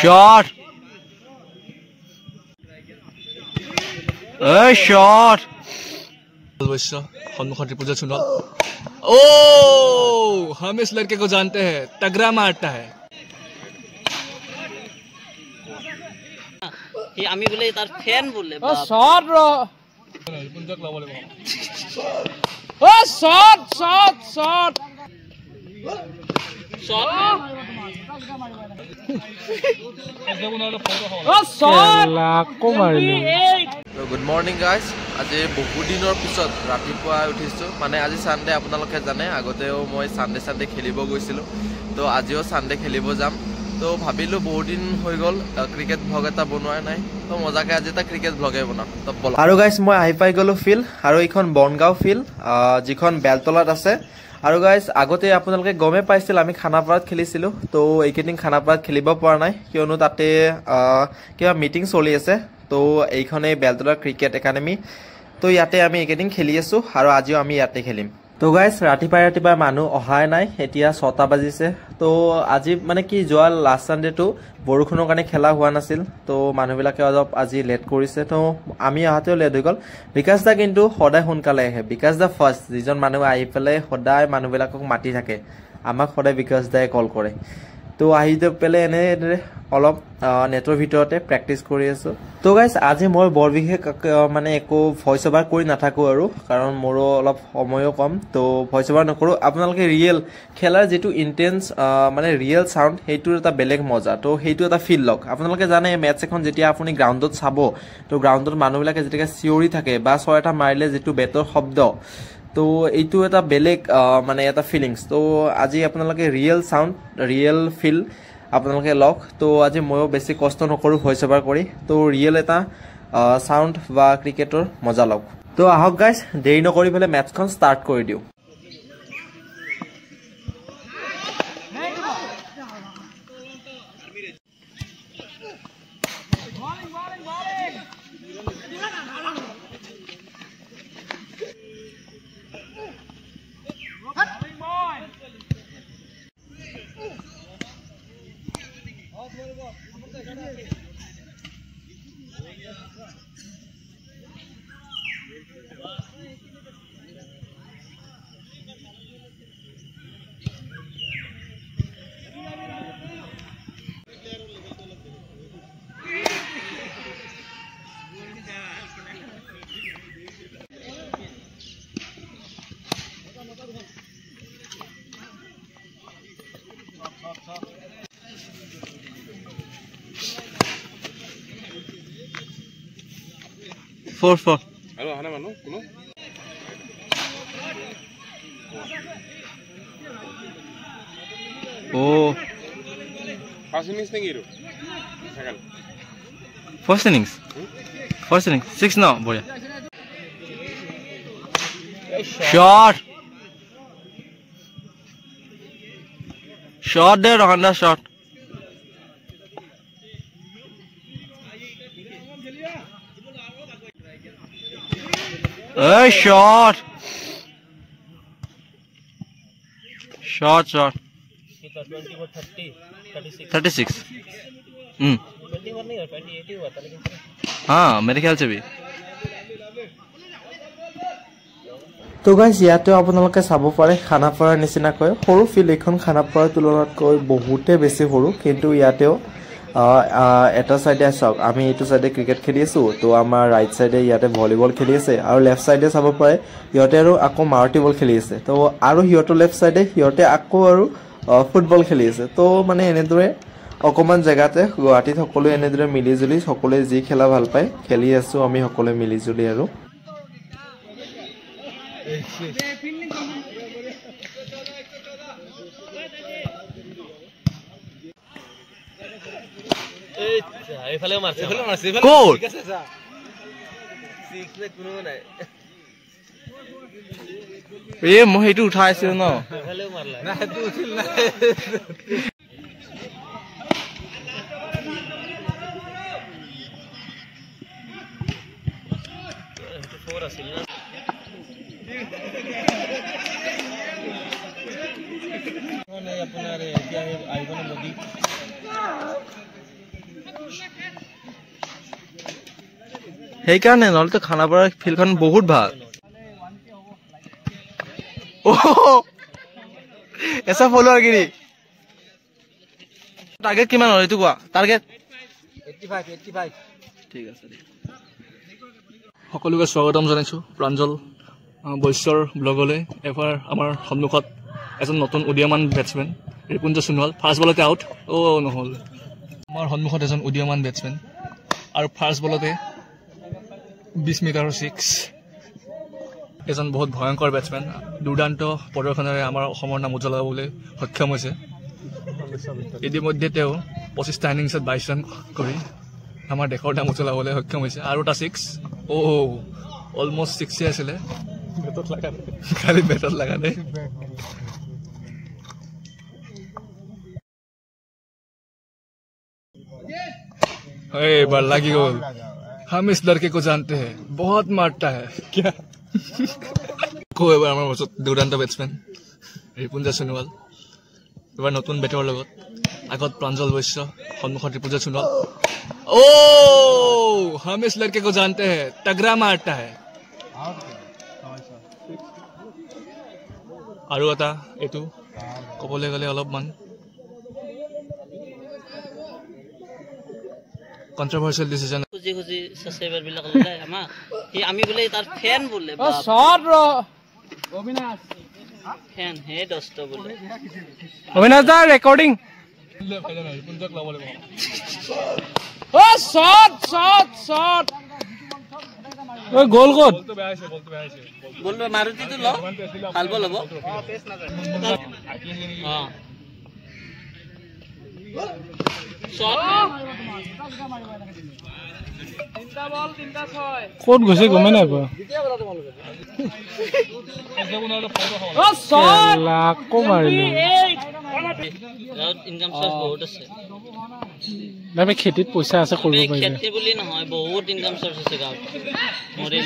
Shot. A shot. ओ हम इस लड़के को जानते हैं, तगड़ा मारता है। ये आमी बोले तार फैन बोले शॉट रो ओ शॉट शॉट शॉट शॉट ओ शॉट लाको मारिले। Good morning guys. আজি বহু দিনৰ পিছত ৰাতিপুৱা উঠিছোঁ। মানে আজি সানডে, আপোনালোকে জানে আগতেও মই সানডে খেলিব গৈছিলোঁ। তো আজিও সানডে খেলিব যাম। তো ভাবিলোঁ বহুত দিন হৈ গ'ল ক্ৰিকেট ভ্লগ এটা বনোৱা নাই, তো মজাকে আজি এটা ক্ৰিকেট ভ্লগে বনাম। তো বলা। আৰু গাইজ মই আহি পাই গ'লোঁ ফিল্ড, আৰু এইখন বনগাঁও ফিল্ড, যিখন বেলতলাত আছে। আৰু গাইজ আগতে আপোনালোকে গমে পাইছিল আমি খানাপাৰাত খেলিছিলোঁ। তো এইকেইদিন খানাপাৰাত খেলিব পৰা নাই, কিয়নো তাতে কিবা মিটিং চলি আছে। তো এইখনেই বেলতলা ক্ৰিকেট একাডেমি। তো ইয়াতে আমি এইকেইদিন খেলি আছোঁ, আৰু আজিও আমি ইয়াতে খেলিম। তো গাইজ ৰাতিপুৱাই মানুহ অহাই নাই, এতিয়া 6টা বাজিছে। তো আজি মানে কি যোৱা লাষ্ট ছানডেটো বৰষুণৰ কাৰণে খেলা হোৱা নাছিল। তো মানুহবিলাকে অলপ আজি লেট কৰিছে, তো আমি অহাতেও লেট হৈ গ'ল। বিকাশ দা কিন্তু সদায় সোনকালে আহে। বিকাশ দা ফাৰ্ষ্ট, যিজন মানুহ আহি পেলাই সদায় মানুহবিলাকক মাতি থাকে, আমাক সদায় বিকাশ দাই কল কৰে। তো আহি পেলাই এনেদৰে অলপ নেটৰ ভিতৰতে প্ৰেক্টিচ কৰি আছোঁ। তো গাইজ আজি মই বৰ বিশেষ মানে একো ভইচ অভাৰ কৰি নাথাকোঁ আৰু, কাৰণ মোৰো অলপ সময়ো কম। তো ভইচ অভাৰ নকৰোঁ। আপোনালোকে ৰিয়েল খেলাৰ যিটো ইণ্টেন্স মানে ৰিয়েল চাউণ্ড, সেইটোৰ এটা বেলেগ মজা। তো সেইটো এটা ফিল লওক। আপোনালোকে জানে মেটচ এখন যেতিয়া আপুনি গ্ৰাউণ্ডত চাব, তো গ্ৰাউণ্ডত মানুহবিলাকে যেতিয়া চিঞৰি থাকে বা 6 এটা মাৰিলে যিটো বেটৰ শব্দ, তো এইটো এটা বেলেগ মানে এটা ফিলিংছ। তো আজি আপোনালোকে ৰিয়েল চাউণ্ড, ৰিয়েল ফিল আপোনালোকে লওক। তো আজি ময়ো বেছি কষ্ট নকৰোঁ ভইচ অভাৰ কৰি, তো ৰিয়েল এটা চাউণ্ড বা ক্ৰিকেটৰ মজা লওক। তো আহক গাইজ, দেৰি নকৰি পেলাই মেটচখন ষ্টাৰ্ট কৰি দিওঁ। Four. Hello, hana manu, kuno. Oh. First innings ne giro. Second. First innings. First innings. 6 now, boya. Shot. Shot there, Honda shot. A shot. Shot. 20 or 30, 36. 21 नहीं और 28 हुआ था लेकिन हाँ मेरे ख्याल से भी। তো গাইজ ইয়াতে আপোনালোকে চাব পাৰে খানাপাৰাৰ নিচিনাকৈ সৰু ফিল্ড এখন, খানাপাৰাৰ তুলনাতকৈ বহুতে বেছি সৰু, কিন্তু ইয়াতেও এটা চাইডে চাওক আমি এইটো চাইডে ক্ৰিকেট খেলি আছোঁ। তো আমাৰ ৰাইট চাইডে ইয়াতে ভলীবল খেলি আছে, আৰু লেফ্ট চাইডে চাব পাৰে সিহঁতে আৰু আকৌ মাৰুতি বল খেলি আছে। তো আৰু সিহঁতৰ লেফ্ট চাইডে সিহঁতে আকৌ আৰু ফুটবল খেলি আছে। তো মানে এনেদৰে অকণমান জেগাতে গুৱাহাটীত সকলোৱে এনেদৰে মিলিজুলি সকলোৱে যি খেলা ভাল পায় খেলি আছোঁ আমি সকলোৱে মিলিজুলি। আৰু এইফালেও মাৰছে কোড এ মই সেইটো উঠাইছিল ন এইফালেও মাৰলা না তুই উঠিল না এটা 4 আছিল না আপোনাৰ এতিয়া আহিব নদী সেইকাৰণে নহ'লেতো খানাপাৰা ফিল্ডখন বহুত ভাল এছা ফলোৱাৰ গিৰি টাৰ্গেট কিমান হ'ল এইটো কোৱা টাৰ্গেট 85 ঠিক আছে সকলোকে স্বাগতম জনাইছোঁ প্ৰাঞ্জল বৈশ্যৰ ব্লগলৈ এবাৰ আমাৰ সন্মুখত এজন নতুন উদীয়মান বেটছমেন ৰিপুঞ্জ সোণোৱাল ফাৰ্ষ্ট বলতে আউট নহ'ল আমাৰ সন্মুখত এজন উদীয়মান বেটছমেন আৰু ফাৰ্ষ্ট বলতে 20 মিটাৰৰ 6 এজন বহুত ভয়ংকৰ বেটছমেন দুৰ্দান্ত প্ৰদৰ্শনেৰে আমাৰ অসমৰ নাম উজ্বলাবলৈ সক্ষম হৈছে ইতিমধ্যে তেওঁ 25টা ইনিংছত 22 ৰান কৰি আমাৰ দেশৰ নাম উজ্বলাবলৈ সক্ষম হৈছে আৰু এটা 6 অলমষ্ট 6 আছিলে খালি বেটত লগা নাই बार लगी गोल हम इस लड़के को जानते हैं बहुत मारता है क्या दुराন্ত बेट्समैन ৰিপুঞ্জ সোণোৱাল এবাৰ নতুন বেটৰ লগত আগত প্ৰাঞ্জল বৈশ্য সন্মুখত ৰিপুঞ্জ সোণোৱাল हम इस लड़के को जानते हैं तगड़ा मारता है আৰু এটা এইটো ক'বলৈ গ'লে অলপমান controversial decision খুজি খুজি সাবস্ক্রাইবার বিলাক লগাই আমা হি আমি বলে তার ফ্যান বলে শট ৰ অবিনাশ ফ্যান হে দস্ত বলে অবিনাশ দা রেকর্ডিং শট গোল গোল বলবে মারুতি তো ল ভাল বল হবো হ্যাঁ ক'ত গৈছে গমে নাই পোৱা ইনকাম সোৰ্স বহুত আছে আমি খেতিত পইচা আছে কৰিব পাৰিম খেতি বুলি নহয় বহুত ইনকাম সোৰ্স আছে গাঁৱত মৰিল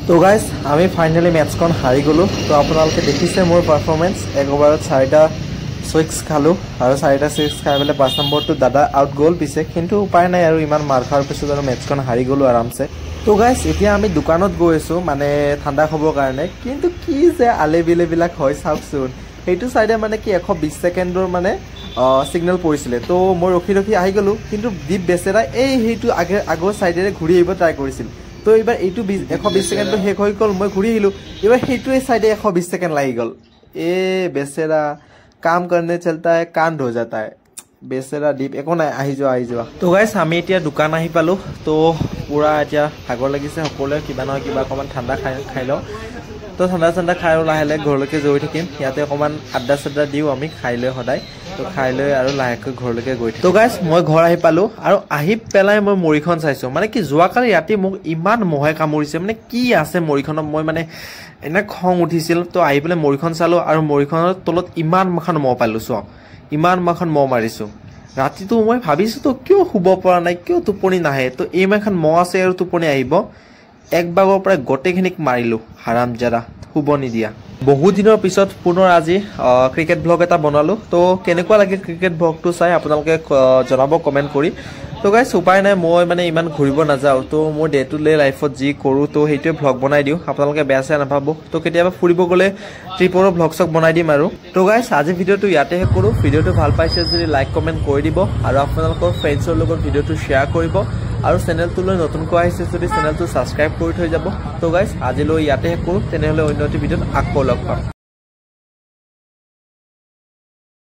তো গাইজ আমি ফাইনেলি মেটচখন হাৰি গ'লোঁ তো আপোনালোকে দেখিছে মোৰ পাৰফৰ্মেঞ্চ এক অভাৰত 4টা 6 খালোঁ আৰু 4টা 6 খাই পেলাই 5 নম্বৰটো দাদা আউট গ'ল পিছে কিন্তু উপায় নাই আৰু ইমান মাৰ খোৱাৰ পিছত আৰু মেটচখন হাৰি গ'লোঁ আৰামছে তো গাইজ এতিয়া আমি দোকানত গৈ আছোঁ মানে ঠাণ্ডা খাবৰ কাৰণে কিন্তু কি যে আলে বিলেবিলাক হয় চাওকচোন সেইটো চাইডে মানে কি 120 ছেকেণ্ডৰ মানে সিগনেল পৰিছিলে তো মই ৰখি ৰখি আহি গ'লোঁ কিন্তু দীপ বেচেৰা সেইটো আগৰ চাইডেৰে ঘূৰি আহিব ট্ৰাই কৰিছিল তো এইবাৰ এইটো 120 ছেকেণ্ডটো শেষ হৈ গ'ল মই ঘূৰি আহিলোঁ এইবাৰ সেইটোৱে চাইডে 120 ছেকেণ্ড লাগি গ'ল বেচেৰা काम करने चलता है कांड हो जाता है बेचेरा दीप एको নাই আহি যোৱা তো গাইস আমি এতিয়া দোকান আহি পালো তো পুৰা এতিয়া ভাগৰ লাগিছে সকলোৱে কিবা নহয় কিবা অকমান ঠাণ্ডা খাই লওঁ তো ঠাণ্ডা খাই লাহে ঘৰলৈকে গৈ থাকিম ইয়াতে অকমান আড্ডা চাড্ডা দিও আমি খাই লৈ সদায় তো খাই লৈ আৰু লাহেকৈ ঘৰলৈকে গৈ থাকিম তো গাইস মই ঘৰ আহি পালো আৰু আহি পেলাই মই মৰিখন চাইছো মানে কি যোৱাকালি ৰাতি মোক ইমান মহে কামুৰিছে মানে কি আছে মৰিখনত মই মানে এনে খং উঠিছিল তো আহি পেলাই মৰিখন চালো আৰু মৰিখনৰ তলত ইমান মাখন মহ পালো চ ইমান মাখন মহ মাৰিছো ৰাতিটো মই ভাবিছো তো কিয় শুব পৰা নাই কিয় টোপনি নাহে তো এই মাখন মহ আছে আৰু টোপনি আহিব এক বাগৰ পৰা গোটেইখিনিক মাৰিলো হাৰাম জাৰা শুব নিদিয়া বহু দিনৰ পিছত পুনৰ আজি ক্ৰিকেট ব্লগ এটা বনালো তো কেনেকুৱা লাগে ক্ৰিকেট ব্লগটো চাই আপোনালোকে জনাব কমেন্ট কৰি তো গাইস উপায় নাই মই মানে ইমান ঘুৰিব নাযাও তো মোৰ ডে টু ডে লাইফত যি কৰো তো সেইটোৱে ব্লগ বনাই দিও আপোনালোকে বেয়া চাই নাভাবো তো কেতিয়াবা ফুৰিব গলে ট্ৰিপৰ ব্লগ চক বনাই দিম আৰু তো গাইস আজি ভিডিওটো ইয়াতে শেষ কৰো ভিডিওটো ভাল পাইছে যদি লাইক কমেন্ট কৰি দিব আৰু আপোনালোকৰ ফ্ৰেণ্ডছৰ লগত ভিডিওটো শ্বেয়াৰ কৰিব আৰু চেনেলটোলৈ নতুনকৈ আহিছে যদি চেনেলটো সাবস্ক্ৰাইব কৰি থৈ যাব তো গাইস আজিলৈ ইয়াতে শেষ কৰো তেনেহলে অন্য এটা ভিডিওত আকৌ লগ পাম